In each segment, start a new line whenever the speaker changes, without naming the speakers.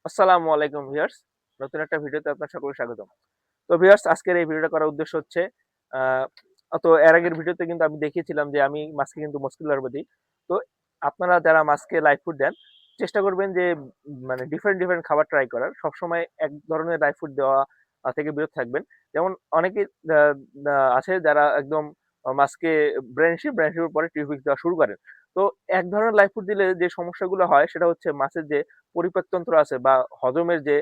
আসসালামু আলাইকুম ভিউয়ার্স। নতুন একটা ভিডিওতে আপনার সকলকে স্বাগতম। তো ভিউয়ার্স, আজকের এই ভিডিওটা করার উদ্দেশ্য হচ্ছে আ তো এর আগের ভিডিওতে কিন্তু আমি দেখিয়েছিলাম যে আমি মাছকে কিন্তু মসকিটো লার্ভা দিই। তো আপনারা যারা মাছকে লাইভ ফুড দেন, চেষ্টা করবেন যে মানে ডিফারেন্ট খাবার ট্রাই করার। সবসময় এক ধরনের লাইভ ফুড দেওয়া থেকে বিরত থাকবেন। যেমন অনেকেই আ আ আছে যারা একদম মাছকে ব্রেনশিপ পরে টিউবিক্স দেওয়া শুরু করেন। তো এক ধরনের লাইভ ফুড দিলে যে সমস্যাগুলো হয় সেটা হচ্ছে মাছের যে পরিপাকতন্ত্র আছে বা হজমের যে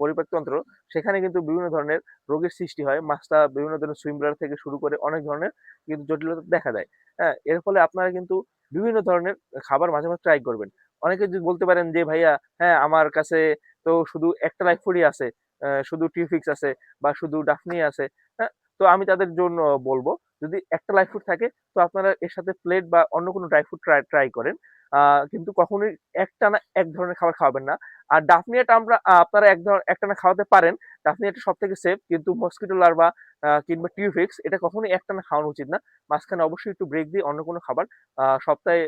পরিপাকতন্ত্র, সেখানে কিন্তু বিভিন্ন ধরনের রোগের সৃষ্টি হয়। মাছটা বিভিন্ন ধরনের সুইম ব্লাডার থেকে শুরু করে অনেক ধরনের কিন্তু জটিলতা দেখা দেয়। হ্যাঁ? এর ফলে আপনারা কিন্তু বিভিন্ন ধরনের খাবার মাঝে মাঝে ট্রাই করবেন। অনেকে যদি বলতে পারেন যে, "ভাইয়া, হ্যাঁ, আমার কাছে তো শুধু একটা লাইফ ফুডই আছে। শুধু টিউফিক্স আছে বা শুধু ডাফনি আছে।" হ্যাঁ? তো আমি তাদের জন্য বলব, যদি একটা লাইফ ফুড থাকে তো আপনারা এর সাথে প্লেট বা অন্য কোনো ড্রাই ফ্রুট ট্রাই ট্রাই করেন। আ কিন্তু কখনোই একটানা এক ধরনের খাবার খাওয়াবেন না। আর ডাফনিয়াটা আপনারা একটানা খাওয়াতে পারেন। ডাফনিয়াটা সবথেকে সেফ, কিন্তু মসকিটো লার্ভা কিংবা টিউফিক্স এটা কখনোই একটানা খাওয়ানো উচিত না। মাঝখানে অবশ্যই একটু ব্রেক দিয়ে অন্য কোনো খাবার সপ্তাহে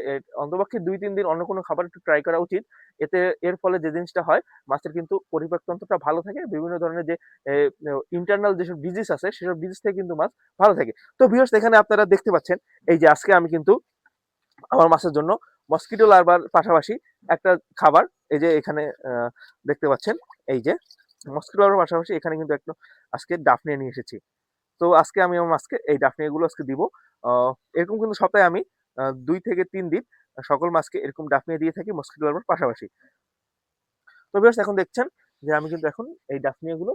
অন্তপক্ষে ২-৩ দিন অন্য কোনো খাবার একটু ট্রাই করা উচিত। এর ফলে যে জিনিসটা হয়, মাছের কিন্তু পরিপাকতন্ত্রটা ভালো থাকে। বিভিন্ন ধরনের যে এ ইন্টারনাল যেসব ডিজিজ আছে সেসব ডিজিজ থেকে কিন্তু মাছ ভালো থাকে। তো ভিউয়ার্স, এখানে আপনারা দেখতে পাচ্ছেন এই যে আজকে আমি কিন্তু আমার মাছের জন্য মসকিটো লার্ভার পাশাপাশি একটা খাবার, এই যে এখানে দেখতে পাচ্ছেন, এই যে মসকিটো লার্ভার পাশাপাশি এখানে কিন্তু একটা আজকে ডাফনিয়া নিয়ে এসেছি। তো আজকে আমি আমার মাছকে এই ডাফনিয়া গুলো আজকে দিব। আ এরকম কিন্তু সপ্তাহে আমি ২ থেকে ৩ দিন সকল মাছকে এরকম ডাফনিয়া দিয়ে থাকি মসকিটো লার্ভার পাশাপাশি। তো ভিউয়ার্স, এখন দেখছেন যে আমি কিন্তু এখন এই ডাফনিয়া গুলো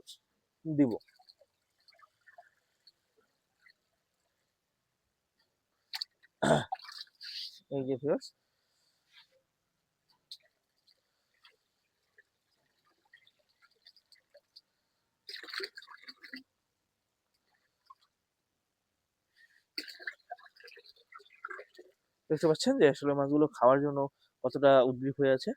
দিব। এই যে ভিউয়ার্স, দেখতে পাচ্ছেন যে আসলে মাছগুলো খাওয়ার জন্য কতটা উদগ্রীব হয়ে আছে।